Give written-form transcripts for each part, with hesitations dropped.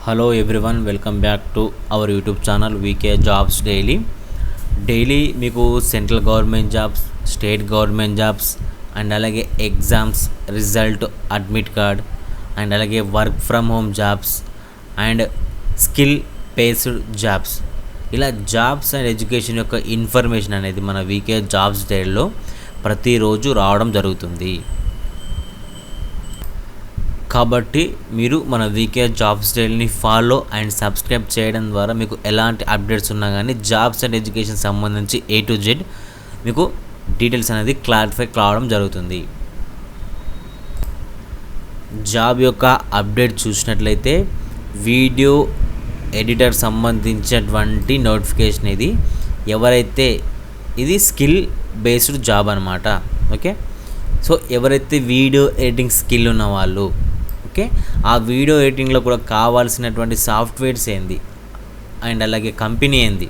Hello everyone, welcome back to our YouTube channel VK Jobs Daily. Daily మీకు central government jobs, state government jobs and అలాగే exams result, admit card and అలాగే work from home jobs and skill based jobs, ఇలా jobs and education యొక్క information అనేది మన వీకే jobs డైలీలో ప్రతిరోజు రావడం జరుగుతుంది. కాబట్టి మీరు మన వీకే జాబ్స్ డైలీని ఫాలో అండ్ సబ్స్క్రైబ్ చేయడం ద్వారా మీకు ఎలాంటి అప్డేట్స్ ఉన్నా కానీ జాబ్స్ అండ్ ఎడ్యుకేషన్ సంబంధించి A to Z మీకు డీటెయిల్స్ అనేది క్లారిఫై కావడం జరుగుతుంది. జాబ్ యొక్క అప్డేట్ చూసినట్లయితే వీడియో ఎడిటర్ సంబంధించినటువంటి నోటిఫికేషన్ ఇది. ఎవరైతే ఇది స్కిల్ బేస్డ్ జాబ్ అనమాట. ఓకే, సో ఎవరైతే వీడియో ఎడిటింగ్ స్కిల్ ఉన్న వాళ్ళు, ఓకే, ఆ వీడియో ఎడిటింగ్లో కూడా కావాల్సినటువంటి సాఫ్ట్వేర్స్ ఏంది అండ్ అలాగే కంపెనీ ఏంది,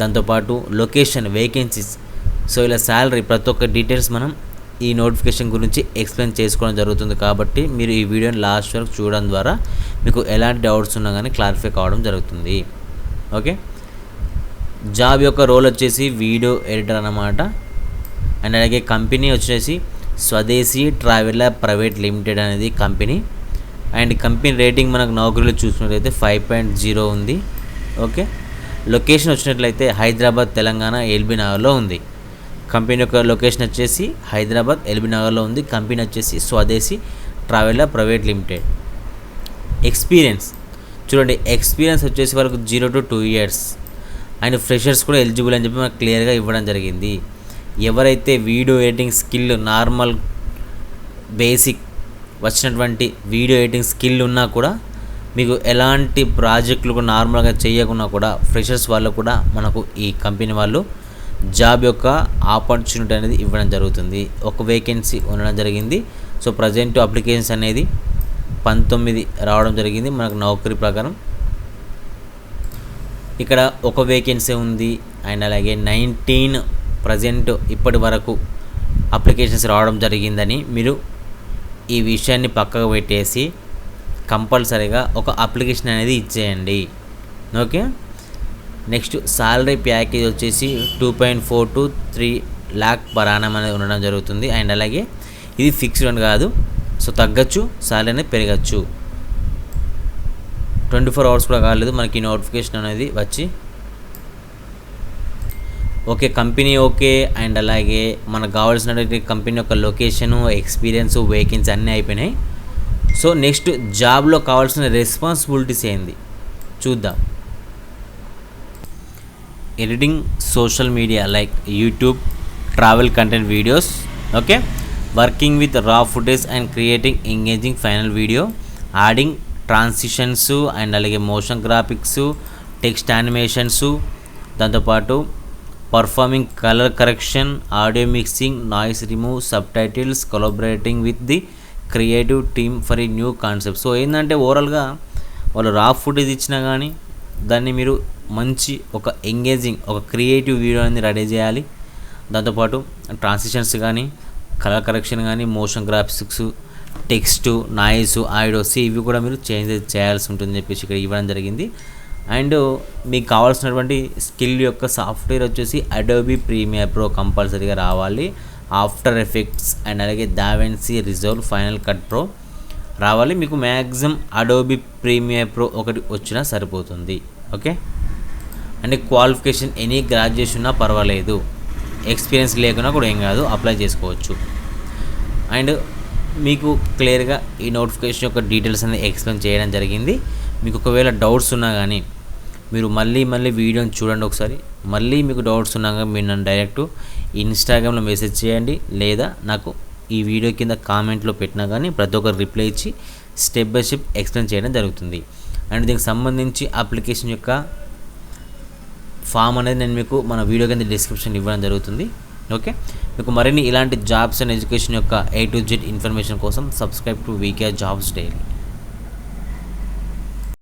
దాంతోపాటు లొకేషన్, వేకెన్సీస్, సో ఇలా శాలరీ, ప్రతి ఒక్క డీటెయిల్స్ మనం ఈ నోటిఫికేషన్ గురించి ఎక్స్ప్లెయిన్ చేసుకోవడం జరుగుతుంది. కాబట్టి మీరు ఈ వీడియోని లాస్ట్ వరకు చూడడం ద్వారా మీకు ఎలాంటి డౌట్స్ ఉన్నా కానీ క్లారిఫై కావడం జరుగుతుంది. ఓకే, జాబ్ యొక్క రోల్ వచ్చేసి వీడియో ఎడిటర్ అన్నమాట. అండ్ అలాగే కంపెనీ వచ్చేసి స్వదేశీ ట్రావెలర్ ప్రైవేట్ లిమిటెడ్ అనేది కంపెనీ. అండ్ కంపెనీ రేటింగ్ మనకు నౌకరీలో చూసినట్లయితే 5.0 ఉంది. ఓకే, లొకేషన్ వచ్చినట్లయితే హైదరాబాద్, తెలంగాణ, ఎల్బీ నగర్లో ఉంది. కంపెనీ యొక్క లొకేషన్ వచ్చేసి హైదరాబాద్, ఎల్బీ నగర్లో ఉంది. కంపెనీ వచ్చేసి స్వదేశీ ట్రావెలర్ ప్రైవేట్ లిమిటెడ్. ఎక్స్పీరియన్స్ చూడండి, ఎక్స్పీరియన్స్ వచ్చేసి వాళ్ళకు 0 to 2 years అండ్ ఫ్రెషర్స్ కూడా ఎలిజిబుల్ అని చెప్పి మనకు క్లియర్గా ఇవ్వడం జరిగింది. ఎవరైతే video editing skill, normal basic వచ్చినటువంటి వీడియో ఎడిటింగ్ స్కిల్ ఉన్నా కూడా, మీకు ఎలాంటి ప్రాజెక్టులు నార్మల్గా చేయకున్నా కూడా, ఫ్రెషర్స్ వాళ్ళు కూడా మనకు ఈ కంపెనీ వాళ్ళు జాబ్ యొక్క ఆపర్చునిటీ అనేది ఇవ్వడం జరుగుతుంది. ఒక వేకెన్సీ ఉండడం జరిగింది. సో ప్రజెంట్ అప్లికేషన్స్ అనేది 19 రావడం జరిగింది మనకు నౌకరీ ప్రకారం. ఇక్కడ ఒక వేకెన్సీ ఉంది అండ్ అలాగే 19 ప్రజెంట్ ఇప్పటి వరకు అప్లికేషన్స్ రావడం జరిగిందని మీరు ఈ విషయాన్ని పక్కకు పెట్టేసి కంపల్సరీగా ఒక అప్లికేషన్ అనేది ఇచ్చేయండి. ఓకే, నెక్స్ట్ సాలరీ ప్యాకేజ్ వచ్చేసి 2.4 to 3 lakh per annum అనేది ఉండడం జరుగుతుంది. అండ్ అలాగే ఇది ఫిక్స్డ్ అని కాదు, సో తగ్గచ్చు, సాలరీ అనేది పెరగచ్చు. 24 hours కూడా కాలేదు మనకి నోటిఫికేషన్ అనేది వచ్చి. ఓకే, కంపెనీ ఓకే అండ్ అలాగే మనకు కావాల్సినటువంటి కంపెనీ యొక్క లొకేషను, ఎక్స్పీరియన్స్, వేకెన్సీ అన్నీ అయిపోయినాయి. సో నెక్స్ట్ జాబ్లో కావాల్సిన రెస్పాన్సిబిలిటీస్ ఏంది చూద్దాం. Editing social media like YouTube, travel content videos. Okay, working with raw footage and creating engaging final video, adding transitions and అలాగే మోషన్ గ్రాఫిక్స్, టెక్స్ట్ యానిమేషన్స్, దాంతోపాటు performing colour correction, audio mixing, noise remove, subtitles, collaborating with the creative team for ఈ new concept. So ఏంటంటే ఓవరాల్గా వాళ్ళు రా footage ఇచ్చినా కానీ దాన్ని మీరు మంచి ఒక ఎంగేజింగ్, ఒక క్రియేటివ్ వీడియో అనేది రెడీ చేయాలి. దాంతోపాటు ట్రాన్సిషన్స్ కానీ, కలర్ కరెక్షన్ కానీ, motion graphics, text, noise, audios ఇవి కూడా మీరు చేంజ్ చేయాల్సి ఉంటుంది చెప్పేసి ఇక్కడ ఇవ్వడం జరిగింది. అండ్ మీకు కావాల్సినటువంటి స్కిల్ యొక్క సాఫ్ట్వేర్ వచ్చేసి అడోబీ ప్రీమియర్ ప్రో కంపల్సరీగా రావాలి. ఆఫ్టర్ ఎఫెక్ట్స్ అండ్ అలాగే దావెన్సీ రిజాల్వ్, ఫైనల్ కట్ ప్రో రావాలి. మీకు మ్యాక్సిమం అడోబీ ప్రీమియర్ ప్రో ఒకటి వచ్చినా సరిపోతుంది. ఓకే, అంటే క్వాలిఫికేషన్ ఎనీ గ్రాడ్యుయేషన్ ఉన్నా పర్వాలేదు, ఎక్స్పీరియన్స్ లేకున్నా కూడా ఏం కాదు, అప్లై చేసుకోవచ్చు. అండ్ మీకు క్లియర్గా ఈ నోటిఫికేషన్ యొక్క డీటెయిల్స్ అనేది ఎక్స్ప్లెయిన్ చేయడం జరిగింది. మీకు ఒకవేళ డౌట్స్ ఉన్నా కానీ మీరు మళ్ళీ వీడియోని చూడండి ఒకసారి. మళ్ళీ మీకు డౌట్స్ ఉన్నా కానీ మీరు నన్ను డైరెక్ట్ ఇన్స్టాగ్రామ్లో మెసేజ్ చేయండి, లేదా నాకు ఈ వీడియో కింద కామెంట్లో పెట్టినా కానీ ప్రతి ఒక్కరు రిప్లై ఇచ్చి స్టెప్ బై స్టెప్ ఎక్స్ప్లెయిన్ చేయడం జరుగుతుంది. అండ్ దీనికి సంబంధించి అప్లికేషన్ యొక్క ఫామ్ అనేది నేను మీకు మన వీడియో కింద డిస్క్రిప్షన్ ఇవ్వడం జరుగుతుంది. ఓకే, మీకు మరిన్ని ఇలాంటి జాబ్స్ అండ్ ఎడ్యుకేషన్ యొక్క A to Z ఇన్ఫర్మేషన్ కోసం subscribe to VK jobs daily.